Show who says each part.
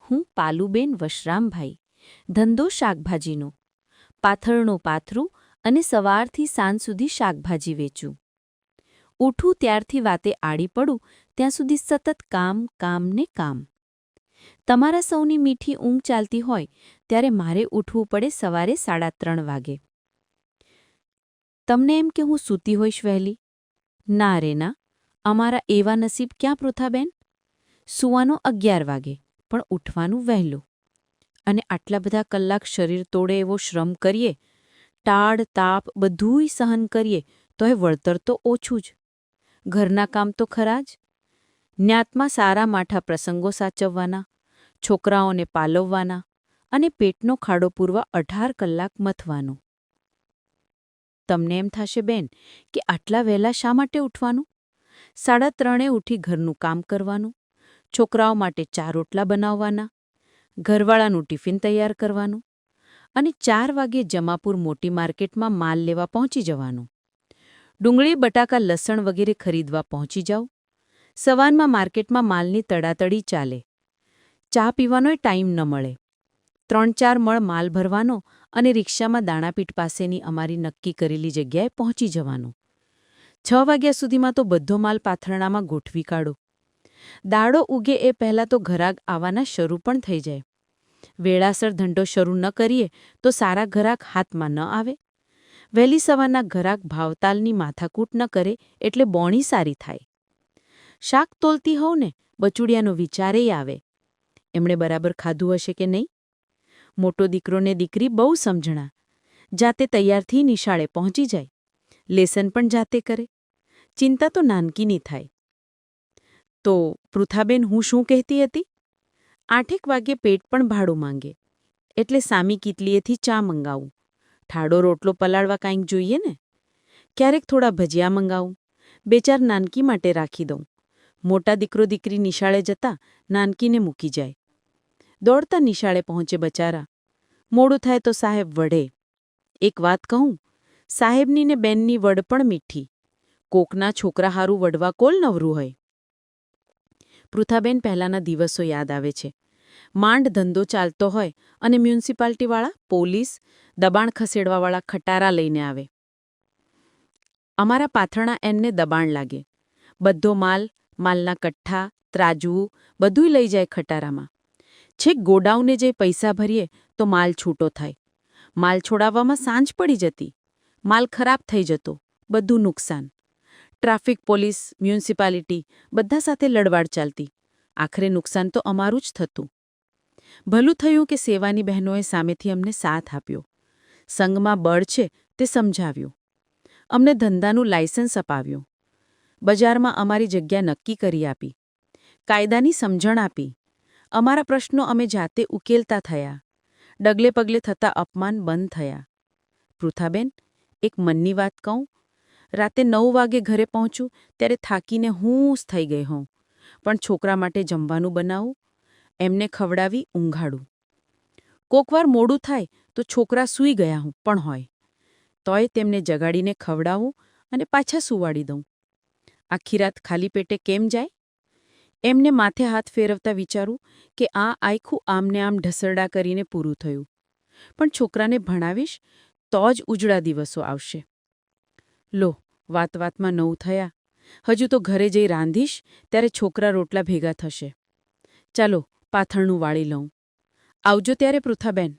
Speaker 1: હું પાલુબેન વશરામભાઈ, ધંધો શાકભાજીનો. પાથરણો પાથરું અને સવારથી સાંજ સુધી શાકભાજી વેચું. ઉઠું ત્યારથી વાતે આડી પડું ત્યાં સુધી સતત કામ કામ ને કામ. તમારા સૌની મીઠી ઊંઘ ચાલતી હોય ત્યારે મારે ઉઠવું પડે સવારે 3:30 વાગે. તમને એમ કે હું સૂતી હોઈશ વહેલી? ના રે ના, અમારા એવા નસીબ ક્યાં પૃથાબેન? સૂવાનો 11 વાગે, પણ ઉઠવાનું વહેલું. અને આટલા બધા કલાક શરીર તોડે એવો શ્રમ કરીએ, ટાળ તાપ બધુંય સહન કરીએ તોય વળતર તો ઓછું જ. ઘરના કામ તો ખરા જ. ન્યાતમાં સારા માઠા પ્રસંગો સાચવવાના, છોકરાઓને પાલવવાના અને પેટનો ખાડો પૂરવા 18 કલાક મથવાનું. તમને એમ થશે બેન કે આટલા વહેલા શા માટે ઉઠવાનું? 3:30 ઉઠી ઘરનું કામ કરવાનું, છોકરાઓ માટે 4 રોટલા બનાવવાના, ઘરવાળાનું ટિફિન તૈયાર કરવાનું અને 4 વાગ્યે જમાપુર મોટી માર્કેટમાં માલ લેવા પહોંચી જવાનું. ડુંગળી બટાકા લસણ વગેરે ખરીદવા પહોંચી જાઓ. સવારમાં માર્કેટમાં માલની તડાતડી ચાલે. ચા પીવાનોય ટાઈમ ન મળે. 3-4 મણ માલ ભરવાનો અને રિક્ષામાં દાણાપીઠ પાસેની અમારી નક્કી કરેલી જગ્યાએ પહોંચી જવાનું. 6 વાગ્યા સુધીમાં તો બધો માલ પાથરણામાં ગોઠવી કાઢો. દાડો ઉગે એ પહેલાં તો ઘરાક આવવાના શરૂ પણ થઈ જાય. વેળાસર ધંધો શરૂ ન કરીએ તો સારા ઘરાક હાથમાં ન આવે. વહેલી સવારના ઘરાક ભાવતાલની માથાકૂટ ન કરે એટલે બોણી સારી થાય. શાક તોલતી હોઉં ને બચુડિયાનો વિચારેય આવે. એમણે બરાબર ખાધું હશે કે નહીં? મોટો દીકરો ને દીકરી બહુ સમજણા. જાતે તૈયારથી નિશાળે પહોંચી જાય. લેસન પણ જાતે કરે. ચિંતા તો નાનકીની થાય. તો પૃથાબેન, હું શું કહેતી હતી? 8 વાગ્યે પેટ પણ ભાડું માંગે એટલે સામી કીટલીએથી ચા મંગાવું. ઠાડો રોટલો પલાળવા કાંઈક જોઈએ ને. ક્યારેક થોડા ભજીયા મંગાવું. 2-4 નાનકી માટે રાખી દઉં. મોટા દીકરો દીકરી નિશાળે જતા નાનકીને મૂકી જાય. દોડતા નિશાળે પહોંચે બચારા. મોડું થાય તો સાહેબ વઢે. એક વાત કહું, સાહેબની ને બેનની વડ પણ મીઠી. કોકના છોકરા હારું વડવા કોલ નવરું હોય. પૃથાબેન પહેલાંના દિવસો યાદ આવે છે. માંડ ધંધો ચાલતો હોય અને મ્યુનિસિપાલિટીવાળા, પોલીસ, દબાણ ખસેડવાવાળા ખટારા લઈને આવે. અમારા પાથરણા એમને દબાણ લાગે. બધો માલ, માલના કઠ્ઠા, ત્રાજવું બધુંય લઈ જાય ખટારામાં. છેક ગોડાઉને જઈ પૈસા ભરીએ તો માલ છૂટો થાય. માલ છોડાવવામાં સાંજ પડી જતી. માલ ખરાબ થઈ જતો. બધું નુકસાન. ટ્રાફિક પોલીસ, મ્યુનિસિપાલિટી બધા સાથે લડવાડ ચાલતી. આખરે નુકસાન તો અમારું જ થતું. ભલું થયું કે સેવાની બહેનોએ સામેથી અમને સાથ આપ્યો. સંઘમાં બળ છે તે સમજાવ્યું. અમને ધંધાનું લાયસન્સ અપાવ્યું. બજારમાં અમારી જગ્યા નક્કી કરી આપી. કાયદાની સમજણ આપી. અમારા પ્રશ્નો અમે જાતે ઉકેલતા થયા. ડગલે પગલે થતા અપમાન બંધ થયા. પૃથાબેન, એક મનની વાત કહું? રાતે 9 વાગે ઘરે પહોંચું ત્યારે થાકીને હૂંસ થઈ ગઈ હોઉં. પણ છોકરા માટે જમવાનું બનાવું, એમને ખવડાવી ઊંઘાડું. કોકવાર મોડું થાય તો છોકરા સૂઈ ગયા પણ હોય. તોય તેમને જગાડીને ખવડાવું અને પાછા સૂવાડી દઉં. આખી રાત ખાલી પેટે કેમ જાય? એમને માથે હાથ ફેરવતા વિચારું કે આ આખું આમને આમ ઢસરડા કરીને પૂરું થયું. પણ છોકરાને ભણાવીશ તો જ ઉજળા દિવસો આવશે. લો, વાત વાતમાં 9 થયા. હજુ તો ઘરે જઈ રાંધીશ ત્યારે છોકરા રોટલા ભેગા થશે. ચાલો પાથરણું વાળી લઉં. આવજો ત્યારે પૃથાબેન.